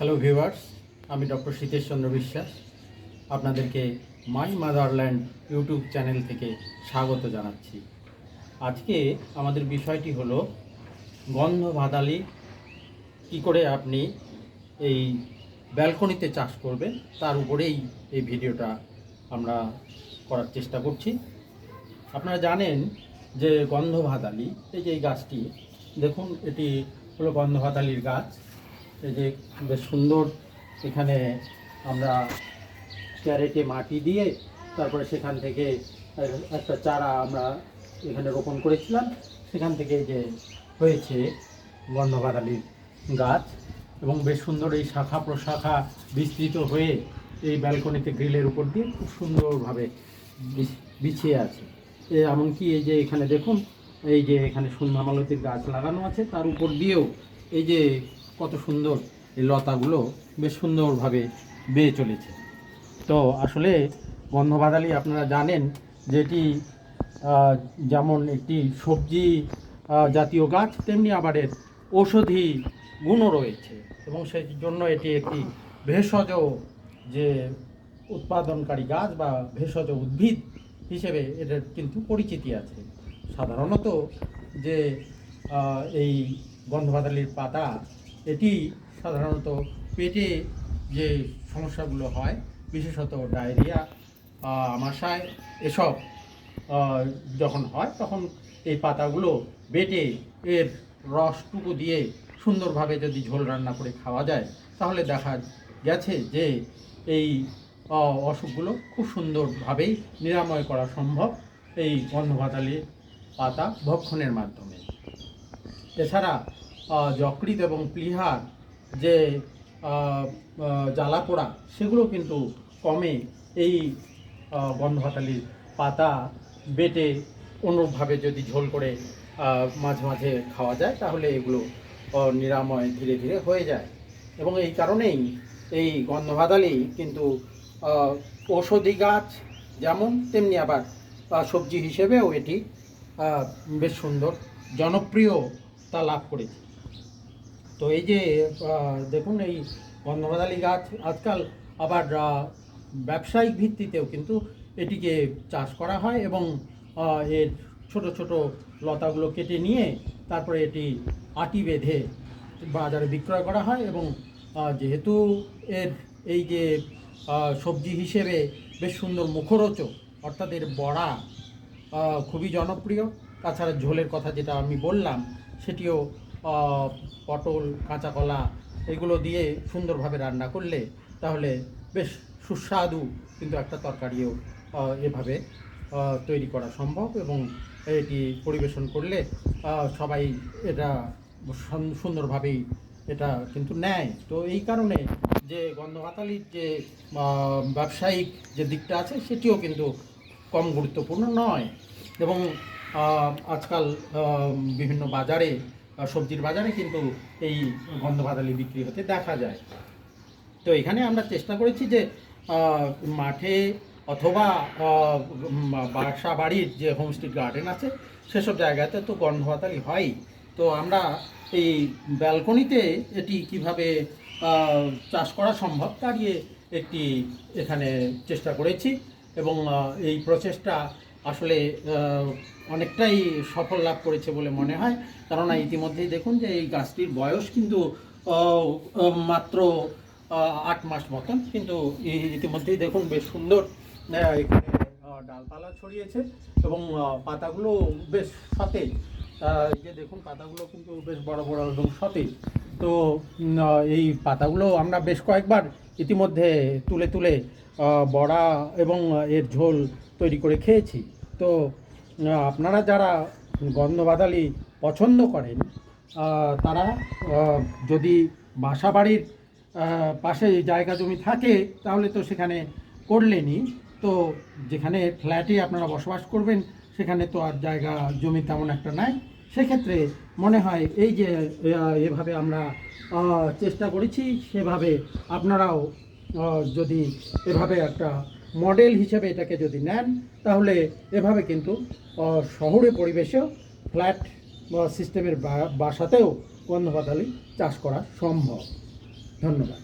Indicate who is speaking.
Speaker 1: Hello viewers, আমি doctor Sitesh Chandra Biswas আপনাদেরকে my motherland YouTube channel থেকে স্বাগত জানাচ্ছি। আজকে আমাদের বিষয়টি হলো গন্ধভাদালি কী করে আপনি এই ব্যালকনিতে চাষ করবেন, তার উপরেই এই ভিডিওটা আমরা করার চেষ্টা করছি। আপনারা জানেন যে গন্ধভাদালি, এই যে এই গাছটি দেখুন, এটি হলো গন্ধভাদালির গাছ। এই যে বেশ সুন্দর, এখানে আমরা ক্যারেটে মাটি দিয়ে তারপরে সেখান থেকে একটা চারা আমরা এখানে রোপণ করেছিলাম, সেখান থেকে যে হয়েছে গন্ধভাদালির গাছ এবং বেশ সুন্দর এই শাখা প্রশাখা বিস্তৃত হয়ে এই ব্যালকনিতে গ্রিলের উপর দিয়ে খুব সুন্দরভাবে বিছিয়ে আছে। এমনকি এই যে এখানে দেখুন, এই যে এখানে সন্ধ্যামালতির গাছ লাগানো আছে, তার উপর দিয়েও এই যে কত সুন্দর এই লতাগুলো বেশ সুন্দরভাবে বেয়ে চলেছে। তো আসলে গন্ধভাদালি আপনারা জানেন যে এটি যেমন একটি সবজি জাতীয় গাছ, তেমনি আবার এর ঔষধি গুণও রয়েছে এবং সেই জন্য এটি একটি ভেষজ যে উৎপাদনকারী গাছ বা ভেষজ উদ্ভিদ হিসেবে এটার কিন্তু পরিচিতি আছে। সাধারণত যে এই গন্ধভাদালির পাতা, এটি সাধারণত পেটে যে সমস্যাগুলো হয়, বিশেষত ডায়রিয়া, আমাশয়, এসব যখন হয় তখন এই পাতাগুলো বেটে এর রসটুকু দিয়ে সুন্দরভাবে যদি ঝোল রান্না করে খাওয়া যায়, তাহলে দেখা গেছে যে এই অসুখগুলো খুব সুন্দরভাবেই নিরাময় করা সম্ভব এই গন্ধভাদালির পাতা ভক্ষণের মাধ্যমে। এছাড়া যকৃৎ এবং প্লীহার যে জ্বালাপোড়া, সেগুলো কিন্তু কমে এই গন্ধভাদালির পাতা বেটে অনুরূপভাবে যদি ঝোল করে মাঝে মাঝে খাওয়া যায়, তাহলে এগুলো নিরাময় ধীরে ধীরে হয়ে যায়। এবং এই কারণেই এই গন্ধভাদালি কিন্তু ঔষধি গাছ যেমন, তেমনি আবার সবজি হিসেবেও এটি বেশ সুন্দর জনপ্রিয়তা লাভ করেছে। তো এই যে দেখুন, এই গন্ধভাদালি গাছ আজকাল আবার ব্যবসায়িক ভিত্তিতেও কিন্তু এটিকে চাষ করা হয় এবং এর ছোট ছোট লতাগুলো কেটে নিয়ে তারপরে এটি আটি বেঁধে বাজারে বিক্রয় করা হয় এবং যেহেতু এর এই যে সবজি হিসেবে বেশ সুন্দর মুখরোচক, অর্থাৎ এর বড়া খুবই জনপ্রিয়। তাছাড়া ঝোলের কথা যেটা আমি বললাম, সেটিও পটল, কাঁচা কলা এগুলো দিয়ে সুন্দরভাবে রান্না করলে তাহলে বেশ সুস্বাদু কিন্তু একটা তরকারিও এভাবে তৈরি করা সম্ভব এবং এটি পরিবেশন করলে সবাই এটা সুন্দরভাবেই এটা কিন্তু নেয়। তো এই কারণে যে গন্ধভাদালির যে ব্যবসায়িক যে দিকটা আছে, সেটিও কিন্তু কম গুরুত্বপূর্ণ নয় এবং আজকাল বিভিন্ন বাজারে, সবজির বাজারে কিন্তু এই গন্ধভাদালি বিক্রি হতে দেখা যায়। তো এখানে আমরা চেষ্টা করেছি যে মাঠে অথবা বাসা বাড়ির যে হোমস্টেড গার্ডেন আছে, সেসব জায়গাতে তো গন্ধভাদালি হয়। তো আমরা এই ব্যালকনিতে এটি কিভাবে চাষ করা সম্ভব, তারই একটি এখানে চেষ্টা করেছি এবং এই প্রচেষ্টা আসলে অনেকটাই সফল লাভ করেছে বলে মনে হয়। কেননা ইতিমধ্যেই দেখুন যে এই গাছটির বয়স কিন্তু মাত্র 8 মাস মতন, কিন্তু ইতিমধ্যেই দেখুন বেশ সুন্দর এখানে ডালপালা ছড়িয়েছে এবং পাতাগুলো বেশ সতেজ। এই যে দেখুন, পাতাগুলো কিন্তু বেশ বড় বড় এবং সতেজ। তো এই পাতাগুলো আমরা বেশ কয়েকবার ইতিমধ্যে তুলে তুলে বড়া এবং এর ঝোল তৈরি করে খেয়েছি। তো আপনারা যারা গন্ধভাদালি পছন্দ করেন, তারা যদি বাসা বাড়ির পাশে জায়গা জমি থাকে, তাহলে তো সেখানে করলেনই। তো যেখানে ফ্ল্যাটে আপনারা বসবাস করবেন, সেখানে তো আর জায়গা জমি তেমন একটা নাই। সেক্ষেত্রে মনে হয় এই যে এভাবে আমরা চেষ্টা করেছি, সেভাবে আপনারাও যদি এভাবে একটা মডেল হিসেবে এটাকে যদি নেন, তাহলে এভাবে কিন্তু শহুরে পরিবেশেও ফ্ল্যাট সিস্টেমের বাসাতেও গন্ধভাদালি চাষ করা সম্ভব। ধন্যবাদ।